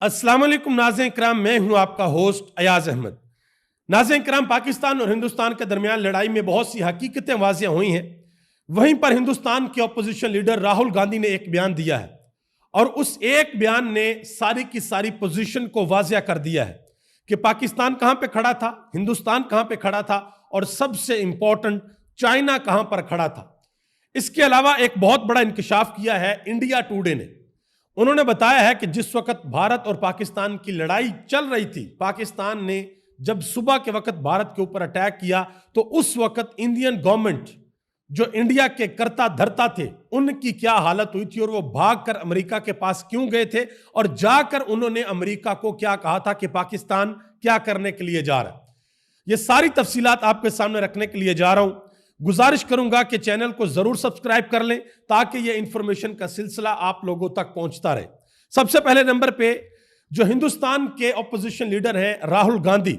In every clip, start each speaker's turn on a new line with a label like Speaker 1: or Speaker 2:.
Speaker 1: अस्सलाम वालेकुम नाज़रीन किराम, मैं हूं आपका होस्ट अयाज अहमद। नाज़रीन किराम, पाकिस्तान और हिंदुस्तान के दरमियान लड़ाई में बहुत सी हकीकतें वाज़िया हुई हैं। वहीं पर हिंदुस्तान के अपोजिशन लीडर राहुल गांधी ने एक बयान दिया है और उस एक बयान ने सारी की सारी पोजीशन को वाज़िया कर दिया है कि पाकिस्तान कहां पे खड़ा था, हिंदुस्तान कहां पे खड़ा था और सबसे इंपॉर्टेंट चाइना कहां पर खड़ा था। इसके अलावा एक बहुत बड़ा इंकशाफ किया है इंडिया टुडे ने। उन्होंने बताया है कि जिस वक्त भारत और पाकिस्तान की लड़ाई चल रही थी, पाकिस्तान ने जब सुबह के वक्त भारत के ऊपर अटैक किया तो उस वक्त इंडियन गवर्नमेंट जो इंडिया के कर्ता धर्ता थे उनकी क्या हालत हुई थी और वो भागकर अमेरिका के पास क्यों गए थे और जाकर उन्होंने अमेरिका को क्या कहा था कि पाकिस्तान क्या करने के लिए जा रहा है। ये सारी तफसीलात आपके सामने रखने के लिए जा रहा हूं। गुजारिश करूंगा कि चैनल को जरूर सब्सक्राइब कर लें ताकि ये इंफॉर्मेशन का सिलसिला आप लोगों तक पहुंचता रहे। सबसे पहले नंबर पे जो हिंदुस्तान के ऑपोजिशन लीडर हैं राहुल गांधी,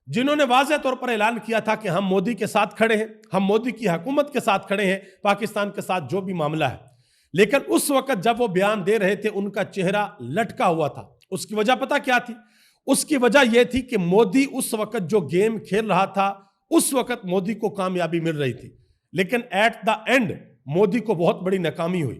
Speaker 1: जिन्होंने वाज़ेह तौर पर ऐलान किया था कि हम मोदी के साथ खड़े हैं, हम मोदी की हुकूमत के साथ खड़े हैं, पाकिस्तान के साथ जो भी मामला है। लेकिन उस वक्त जब वो बयान दे रहे थे उनका चेहरा लटका हुआ था। उसकी वजह पता क्या थी? उसकी वजह यह थी कि मोदी उस वक्त जो गेम खेल रहा था उस वक्त मोदी को कामयाबी मिल रही थी, लेकिन एट द एंड मोदी को बहुत बड़ी नाकामी हुई।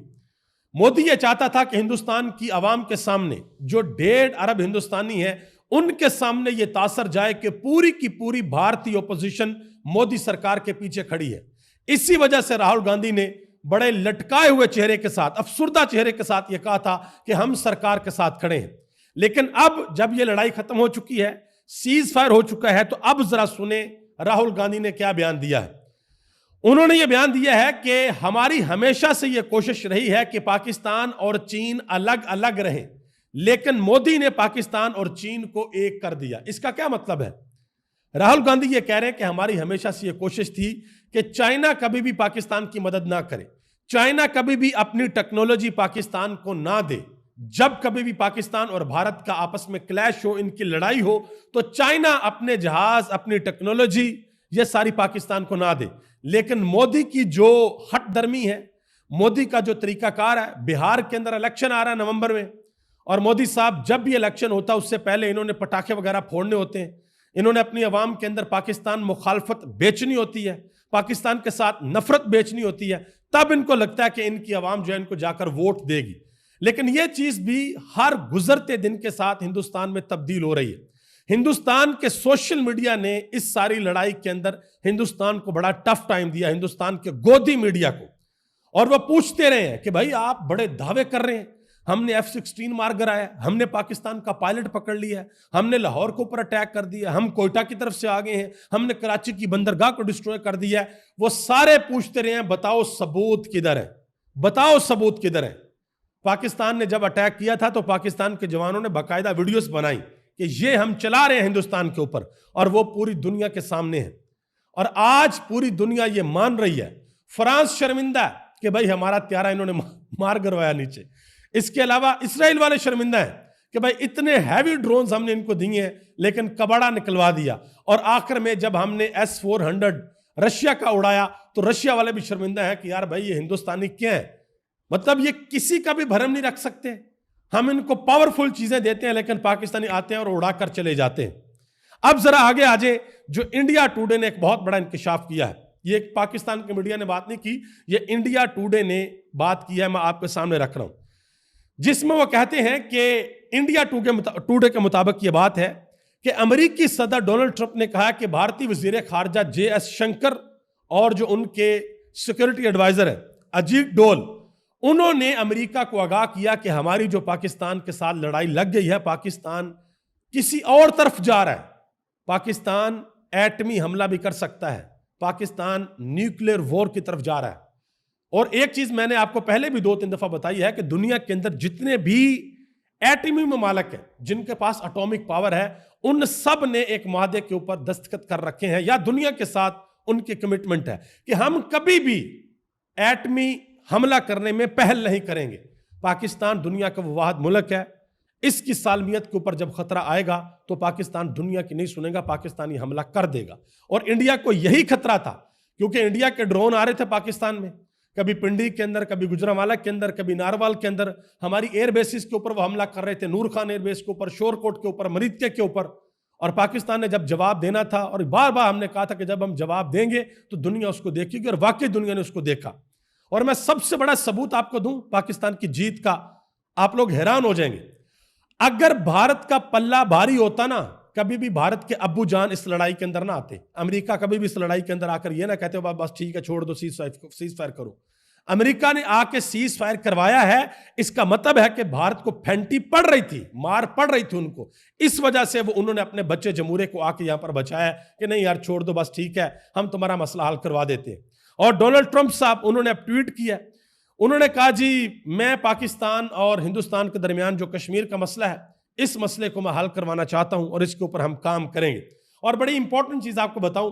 Speaker 1: मोदी ये चाहता था कि हिंदुस्तान की आवाम के सामने जो 1.5 अरब हिंदुस्तानी है उनके सामने ये तासर जाए कि पूरी की पूरी भारतीय ओपोजिशन मोदी सरकार के पीछे खड़ी है। इसी वजह से राहुल गांधी ने बड़े लटकाए हुए चेहरे के साथ, अफसुर्दा चेहरे के साथ ये कहा था कि हम सरकार के साथ खड़े हैं। लेकिन अब जब ये लड़ाई खत्म हो चुकी है, सीज फायर हो चुका है, तो अब जरा सुने राहुल गांधी ने क्या बयान दिया है। उन्होंने यह बयान दिया है कि हमारी हमेशा से यह कोशिश रही है कि पाकिस्तान और चीन अलग अलग रहें, लेकिन मोदी ने पाकिस्तान और चीन को एक कर दिया। इसका क्या मतलब है? राहुल गांधी ये कह रहे हैं कि हमारी हमेशा से यह कोशिश थी कि चाइना कभी भी पाकिस्तान की मदद ना करे, चाइना कभी भी अपनी टेक्नोलॉजी पाकिस्तान को ना दे। जब कभी भी पाकिस्तान और भारत का आपस में क्लैश हो, इनकी लड़ाई हो, तो चाइना अपने जहाज, अपनी टेक्नोलॉजी ये सारी पाकिस्तान को ना दे। लेकिन मोदी की जो हठधर्मी है, मोदी का जो तरीकाकार है, बिहार के अंदर इलेक्शन आ रहा है नवंबर में, और मोदी साहब जब भी इलेक्शन होता है उससे पहले इन्होंने पटाखे वगैरह फोड़ने होते हैं, इन्होंने अपनी आवाम के अंदर पाकिस्तान मुखालफत बेचनी होती है, पाकिस्तान के साथ नफरत बेचनी होती है, तब इनको लगता है कि इनकी आवाम जो है इनको जाकर वोट देगी। लेकिन यह चीज भी हर गुजरते दिन के साथ हिंदुस्तान में तब्दील हो रही है। हिंदुस्तान के सोशल मीडिया ने इस सारी लड़ाई के अंदर हिंदुस्तान को बड़ा टफ टाइम दिया, हिंदुस्तान के गोदी मीडिया को। और वह पूछते रहे हैं कि भाई आप बड़े दावे कर रहे हैं, हमने F-16 मार गिराया, हमने पाकिस्तान का पायलट पकड़ लिया है, हमने लाहौर के ऊपर अटैक कर दिया, हम कोयटा की तरफ से आ गए हैं, हमने कराची की बंदरगाह को डिस्ट्रॉय कर दिया है। वो सारे पूछते रहे हैं बताओ सबूत किधर है, बताओ सबूत किधर है। पाकिस्तान ने जब अटैक किया था तो पाकिस्तान के जवानों ने बाकायदा वीडियोस बनाई कि ये हम चला रहे हैं हिंदुस्तान के ऊपर, और वो पूरी दुनिया के सामने है। और आज पूरी दुनिया ये मान रही है, फ्रांस शर्मिंदा है कि भाई हमारा त्यारा इन्होंने मार गिरवाया नीचे। इसके अलावा इसराइल वाले शर्मिंदा है कि भाई इतने हैवी ड्रोन्स हमने इनको दिए हैं लेकिन कबाड़ा निकलवा दिया। और आखिर में जब हमने S-400 रशिया का उड़ाया तो रशिया वाले भी शर्मिंदा है कि यार भाई ये हिंदुस्तानी क्या है, मतलब ये किसी का भी भरम नहीं रख सकते। हम इनको पावरफुल चीजें देते हैं लेकिन पाकिस्तानी आते हैं और उड़ाकर चले जाते हैं। अब जरा आगे आ जाए, जो इंडिया टुडे ने एक बहुत बड़ा इंकशाफ किया है, ये पाकिस्तान के मीडिया ने बात नहीं की, ये इंडिया टुडे ने बात की है, मैं आपके सामने रख रहा हूं, जिसमें वो कहते हैं कि इंडिया टुडे के मुताबिक ये बात है कि अमेरिकी सदर डोनाल्ड ट्रंप ने कहा कि भारतीय वजीर खारजा JS शंकर और जो उनके सिक्योरिटी एडवाइजर है अजीत डोल, उन्होंने अमेरिका को आगाह किया कि हमारी जो पाकिस्तान के साथ लड़ाई लग गई है, पाकिस्तान किसी और तरफ जा रहा है, पाकिस्तान एटमी हमला भी कर सकता है, पाकिस्तान न्यूक्लियर वॉर की तरफ जा रहा है। और एक चीज मैंने आपको पहले भी 2-3 दफा बताई है कि दुनिया के अंदर जितने भी एटमी ममालिक हैं, जिनके पास एटॉमिक पावर है, उन सब ने एक माहदे के ऊपर दस्तखत कर रखे हैं, या दुनिया के साथ उनकी कमिटमेंट है कि हम कभी भी एटमी हमला करने में पहल नहीं करेंगे। पाकिस्तान दुनिया का वो वाहिद मुल्क है, इसकी सालमियत के ऊपर जब खतरा आएगा तो पाकिस्तान दुनिया की नहीं सुनेगा, पाकिस्तानी हमला कर देगा। और इंडिया को यही खतरा था, क्योंकि इंडिया के ड्रोन आ रहे थे पाकिस्तान में, کبھی پنڈی کے اندر، کبھی گجرانوالہ کے اندر، کبھی ناروال کے اندر ہماری ایئر بیسز کے اوپر وہ حملہ کر رہے تھے، نور خان ایئر بیس کے اوپر، شور کوٹ کے اوپر، مریتکے کے اوپر. اور پاکستان نے جب جواب دینا تھا، اور بار بار ہم نے کہا تھا کہ جب ہم جواب دیں گے تو دنیا اس کو دیکھے گی، اور واقعی دنیا نے اس کو دیکھا. اور میں سب سے بڑا ثبوت آپ کو دوں پاکستان کی جیت کا، آپ لوگ حیران ہو جائیں گے. اگر بھارت کا پلہ بھاری ہوتا نا، کبھی بھی بھارت کے ابو جان اس لڑائی کے اندر نہ آتے. امریکہ کبھی بھی اس لڑائی کے اندر آ کر یہ نہ کہتے ہو بس ٹھیک ہے چھوڑ دو، سیز فائر کرو. امریکہ نے آ کے سیز فائر کروایا ہے. اس کا مطلب ہے کہ بھارت کو پھینٹی پڑ رہی تھی، مار پڑ رہی تھی ان کو. اس وجہ سے انہوں نے اپنے بچے جمہوریہ کو آ کے یہاں پر بچایا کہ نہیں یار چھوڑ دو، بس ٹھیک ہے ہم تمہارا مسئلہ حل کروا دیتے ہیں. اور ڈونلڈ ٹرمپ صاحب انہوں نے اب ٹویٹ کیا، انہوں نے کہا جی میں پاکستان اور ہندوستان کے درمیان جو کشمیر کا مسئلہ ہے اس مسئلے کو میں حل کروانا چاہتا ہوں اور اس کے اوپر ہم کام کریں گے. اور بڑی امپورٹنٹ چیز آپ کو بتاؤں،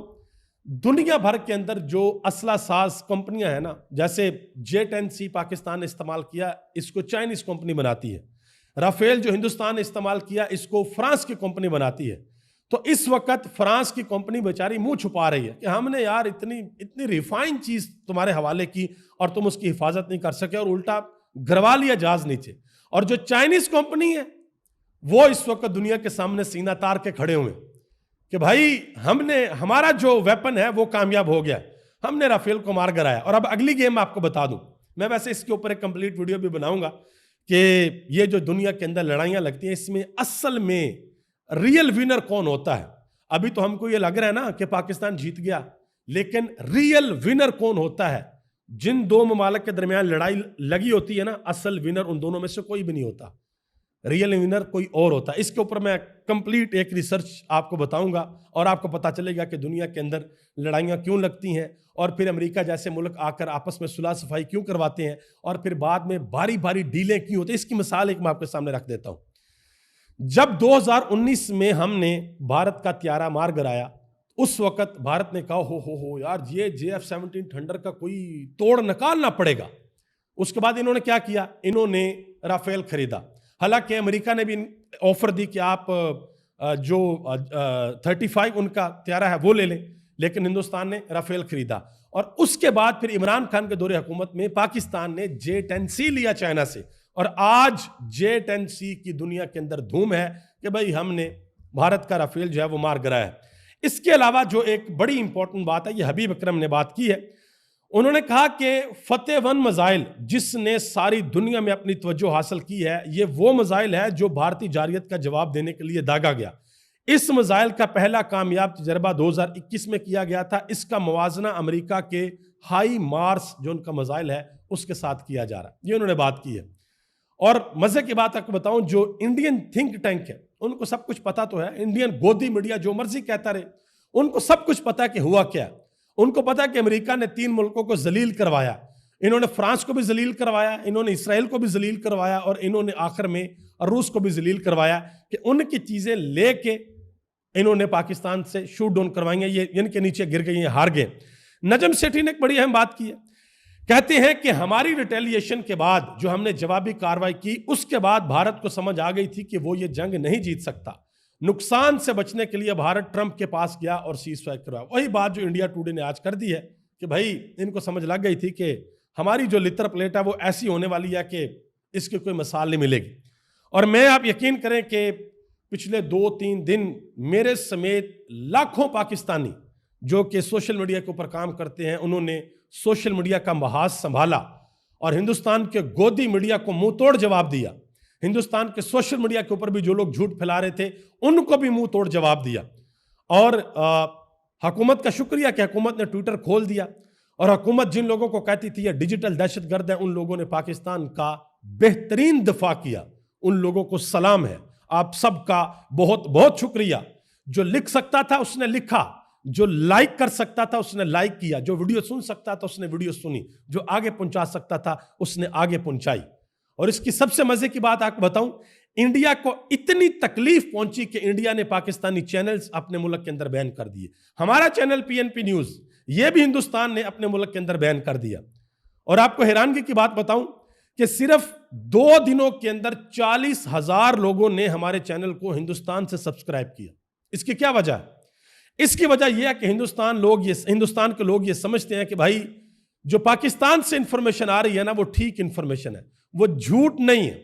Speaker 1: دنیا بھر کے اندر جو اسلحہ ساز کمپنیاں ہیں نا، جیسے J-10C پاکستان نے استعمال کیا، اس کو چائنیز کمپنی بناتی ہے. رافیل جو ہندوستان نے استعمال کیا، اس کو فرانس کی کمپنی بناتی ہے. تو اس وقت فرانس کی کمپنی بیچاری منہ چھپا رہی ہے کہ ہم نے یار اتنی ریفائن چیز تمہارے حوالے کی اور تم اس کی حفاظت نہیں کر سکے، اور الٹا گروا لیا جہاز نیچے. اور جو چائنیز کمپنی ہے وہ اس وقت دنیا کے سامنے سینہ تار کے کھڑے ہوئے کہ بھائی ہمارا جو ویپن ہے وہ کامیاب ہو گیا، ہم نے رافیل کو مار گرایا. اور اب اگلی گیم آپ کو بتا دوں، میں ویسے اس کے اوپر ایک کمپلیٹ ویڈیو بھی بناؤں گا کہ یہ جو دنیا کے اندر لڑائیاں لگتی ہیں اس میں اصل میں ریئل ونر کون ہوتا ہے. ابھی تو ہم کو یہ لگ رہا ہے نا کہ پاکستان جیت گیا، لیکن ریئل ونر کون ہوتا ہے؟ جن دو ممالک کے درمیان لڑائی لگی ہوتی ہے نا، اصل ونر ان دونوں میں سے کوئی بھی نہیں ہوتا، ریئل ونر کوئی اور ہوتا ہے. اس کے اوپر میں کمپلیٹ ایک ریسرچ آپ کو بتاؤں گا اور آپ کو پتا چلے گا کہ دنیا کے اندر لڑائیاں کیوں لگتی ہیں، اور پھر امریکہ جیسے ملک آ کر آپس میں صلح صفائی کیوں کرواتے ہیں، اور پھر بعد میں باری باری ڈیلیں کیوں ہوتی ہیں. اس کی مثال ایک میں آپ کے سامنے رکھ دیتا ہوں. جب 2019 میں ہم نے بھارت کا طیارہ مار گرایا، اس وقت بھارت نے کہا ہو یار یہ JF-17 تھنڈر کا کوئی توڑ نکالنا پڑے گا. اس کے بعد انہوں نے کیا کیا، انہوں نے رافیل خریدا. حالانکہ امریکہ نے بھی آفر دی کہ آپ جو 35 ان کا طیارہ ہے وہ لے لیں، لیکن ہندوستان نے رافیل خریدا. اور اس کے بعد پھر عمران خان کے دور حکومت میں پاکستان نے J-10C لیا چائنا سے، اور آج J-10C کی دنیا کے اندر دھوم ہے کہ بھئی ہم نے بھارت کا رافیل جو ہے وہ مار گرایا ہے. اس کے علاوہ جو ایک بڑی امپورٹنٹ بات ہے، یہ حبیب اکرم نے بات کی ہے. انہوں نے کہا کہ فتح 1 میزائل جس نے ساری دنیا میں اپنی توجہ حاصل کی ہے، یہ وہ میزائل ہے جو بھارتی جارحیت کا جواب دینے کے لیے داغا گیا. اس میزائل کا پہلا کامیاب تجربہ 2021 میں کیا گیا تھا. اس کا موازنہ امریکہ کے ہائی مارس جو ان کا میزائل ہے اس کے ساتھ کیا جا رہا ہے. یہ انہوں نے بات کی ہے. اور مزے کی بات آپ کو بتاؤں، جو انڈین تھنک ٹینک ہے ان کو سب کچھ پتا تو ہے. انڈین گودی میڈیا جو مرضی کہتا رہے، ان کو سب کچھ پتا کہ ہوا کیا. ان کو پتا کہ امریکہ نے 3 ملکوں کو ذلیل کروایا، انہوں نے فرانس کو بھی ذلیل کروایا، انہوں نے اسرائیل کو بھی ذلیل کروایا، اور انہوں نے آخر میں روس کو بھی ذلیل کروایا کہ ان کی چیزیں لے کے انہوں نے پاکستان سے شوٹ ڈاؤن کروائیں گے. یہ ان کے نیچے گر گئی ہیں، ہار گئے. نجم سیٹھی نے ایک بڑی اہم بات کی ہے، کہتے ہیں کہ ہماری ریٹیلیشن کے بعد جو ہم نے جوابی کارروائی کی، اس کے بعد بھارت کو سمجھ آ گئی تھی کہ وہ یہ جنگ نہیں جیت سکتا. نقصان سے بچنے کے لیے بھارت ٹرمپ کے پاس گیا اور سیز فائر کروایا. وہی بات جو انڈیا ٹوڈے نے آج کر دی ہے کہ بھائی ان کو سمجھ لگ گئی تھی کہ ہماری جو لتر پلیٹ ہے وہ ایسی ہونے والی ہے کہ اس کی کوئی مثال نہیں ملے گی. اور میں آپ یقین کریں کہ پچھلے 2-3 دن میرے سمیت لاکھوں پاکستانی جو کہ سوشل میڈیا کے اوپر کام کرتے ہیں، انہوں نے سوشل میڈیا کا محاذ سنبھالا اور ہندوستان کے گودی میڈیا کو منہ توڑ جواب دیا. ہندوستان کے سوشل میڈیا کے اوپر بھی جو لوگ جھوٹ پھیلا رہے تھے ان کو بھی منہ توڑ جواب دیا. اور حکومت کا شکریہ کہ حکومت نے ٹویٹر کھول دیا، اور حکومت جن لوگوں کو کہتی تھی یہ ڈیجیٹل دہشت گرد ہے، ان لوگوں نے پاکستان کا بہترین دفاع کیا. ان لوگوں کو سلام ہے. آپ سب کا بہت بہت شکریہ. جو لکھ سکتا تھا اس نے لکھا، جو لائک کر سکتا تھا اس نے لائک کیا، جو ویڈیو سن سکتا تھا اس نے ویڈیو سنی، جو آگے پہنچا سکتا تھا اس نے آگے پہنچائی. اور اس کی سب سے مزے کی بات آپ کو بتاؤں، انڈیا کو اتنی تکلیف پہنچی کہ انڈیا نے پاکستانی چینلز اپنے ملک کے اندر بین کر دیے. ہمارا چینل PNP نیوز یہ بھی ہندوستان نے اپنے ملک کے اندر بین کر دیا. اور آپ کو حیرانگی کی بات بتاؤں کہ صرف 2 دنوں کے اندر 40,000 لوگوں نے ہمارے چینل کو ہندوستان سے سبسکرائب کیا. اس کی کیا وجہ ہے؟ اس کی وجہ یہ ہے کہ ہندوستان کے لوگ یہ سمجھتے ہیں کہ بھائی जो पाकिस्तान से इंफॉर्मेशन आ रही है ना, वो ठीक इंफॉर्मेशन है, वो झूठ नहीं है।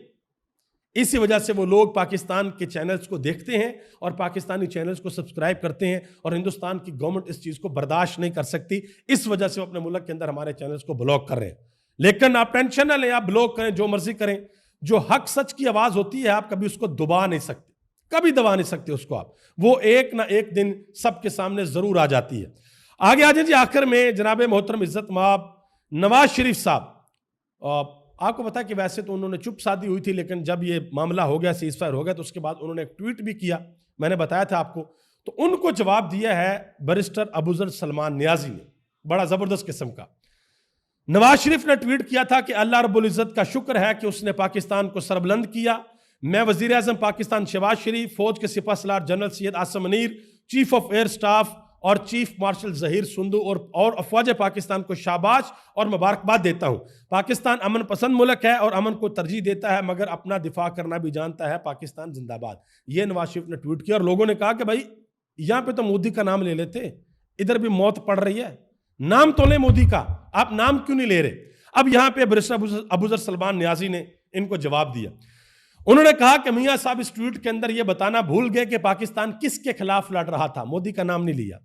Speaker 1: इसी वजह से वो लोग पाकिस्तान के चैनल्स को देखते हैं और पाकिस्तानी चैनल्स को सब्सक्राइब करते हैं, और हिंदुस्तान की गवर्नमेंट इस चीज़ को बर्दाश्त नहीं कर सकती। इस वजह से वो अपने मुल्क के अंदर हमारे चैनल्स को ब्लॉक कर रहे हैं। लेकिन आप टेंशन ना लें, आप ब्लॉक करें, जो मर्जी करें, जो हक सच की आवाज़ होती है आप कभी उसको दबा नहीं सकते, कभी दबा नहीं सकते उसको आप। वो एक ना एक दिन सबके सामने ज़रूर आ जाती है। आगे आ जाए जी, आखिर में जनाब मोहतरम इज़्ज़त माब नवाज शरीफ साहब, आपको पता है कि वैसे तो उन्होंने चुप शादी हुई थी, लेकिन जब ये मामला हो गया, सीज फायर हो गया, तो उसके बाद उन्होंने एक ट्वीट भी किया, मैंने बताया था आपको। तो उनको जवाब दिया है बैरिस्टर अबूजर सलमान नियाजी ने, बड़ा ज़बरदस्त किस्म का। नवाज शरीफ ने ट्वीट किया था कि अल्लाह रब्बुल इज़्ज़त का शुक्र है कि उसने पाकिस्तान को सरबुलंद किया। मैं वज़ीर आज़म पाकिस्तान शहबाज शरीफ, फौज के सिपह सलार general Syed Asim Munir, chief of air staff और चीफ मार्शल ज़हीर सुंदू और अफवाज पाकिस्तान को शाबाश और मुबारकबाद देता हूँ। पाकिस्तान अमन पसंद मुल्क है और अमन को तरजीह देता है, मगर अपना दिफा करना भी जानता है। पाकिस्तान जिंदाबाद। ये नवाज शरीफ ने ट्वीट किया, और लोगों ने कहा कि भाई यहाँ पे तो मोदी का नाम ले लेते, इधर भी मौत पड़ रही है, नाम तो ले मोदी का, आप नाम क्यों नहीं ले रहे। अब यहाँ पे बैरिस्टर अबूजर सलमान नियाजी ने इनको जवाब दिया। उन्होंने कहा कि मियाँ साहब इस ट्वीट के अंदर ये बताना भूल गए कि पाकिस्तान किसके खिलाफ लड़ रहा था, मोदी का नाम नहीं लिया।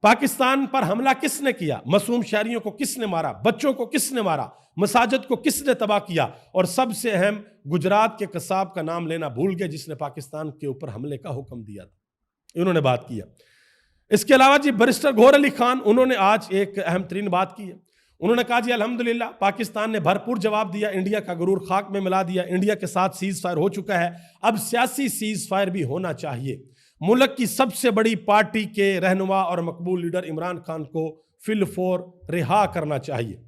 Speaker 1: पाकिस्तान पर हमला किसने किया, मासूम शहरियों को किसने मारा, बच्चों को किसने मारा, मसाजिद को किसने तबाह किया, और सबसे अहम गुजरात के कसाब का नाम लेना भूल गए जिसने पाकिस्तान के ऊपर हमले का हुक्म दिया था। इन्होंने बात किया। इसके अलावा जी बैरिस्टर गौहर अली खान, उन्होंने आज एक अहम तरीन बात की है। उन्होंने कहा जी अल्हम्दुलिल्लाह पाकिस्तान ने भरपूर जवाब दिया, इंडिया का गुरूर खाक में मिला दिया, इंडिया के साथ सीज फायर हो चुका है, अब सियासी सीज फायर भी होना चाहिए। मुल्क की सबसे बड़ी पार्टी के रहनुमा और मकबूल लीडर इमरान खान को फिलफोर रिहा करना चाहिए।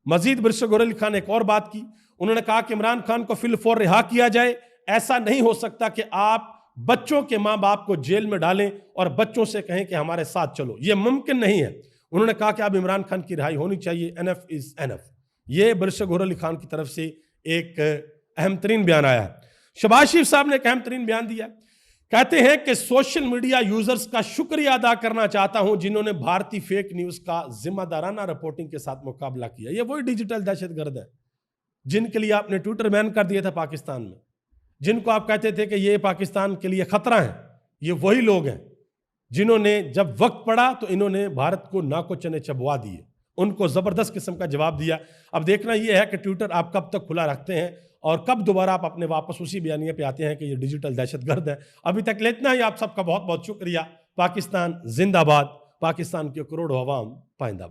Speaker 1: मजीद बैरिस्टर गौहर अली खान ने एक और बात की। उन्होंने कहा कि इमरान खान को फिलफोर रिहा किया जाए। ऐसा नहीं हो सकता कि आप बच्चों के माँ बाप को जेल में डालें और बच्चों से कहें कि हमारे साथ चलो, यह मुमकिन नहीं है। उन्होंने कहा कि अब इमरान खान की रिहाई होनी चाहिए, एनफ इज एनफ। ये बैरिस्टर गौहर अली खान की तरफ से एक अहम तरीन बयान आया है। शहबाज शरीफ साहब ने एक अहम तरीन बयान दिया, कहते हैं कि सोशल मीडिया यूजर्स का शुक्रिया अदा करना चाहता हूं जिन्होंने भारतीय फेक न्यूज का जिम्मेदाराना रिपोर्टिंग के साथ मुकाबला किया। ये वही डिजिटल दहशतगर्द है जिनके लिए आपने ट्विटर बैन कर दिया था पाकिस्तान में, जिनको आप कहते थे कि ये पाकिस्तान के लिए खतरा है। ये वही लोग हैं जिन्होंने जब वक्त पड़ा तो इन्होंने भारत को नाको चने चबवा दिए, उनको जबरदस्त किस्म का जवाब दिया। अब देखना यह है कि ट्विटर आप कब तक खुला रखते हैं और कब दोबारा आप अपने वापस उसी बयानिए पे आते हैं कि ये डिजिटल दहशतगर्द है। अभी तक इतना ही, आप सबका बहुत बहुत शुक्रिया। पाकिस्तान जिंदाबाद, पाकिस्तान के करोड़ों अवाम पाइंदाबाद।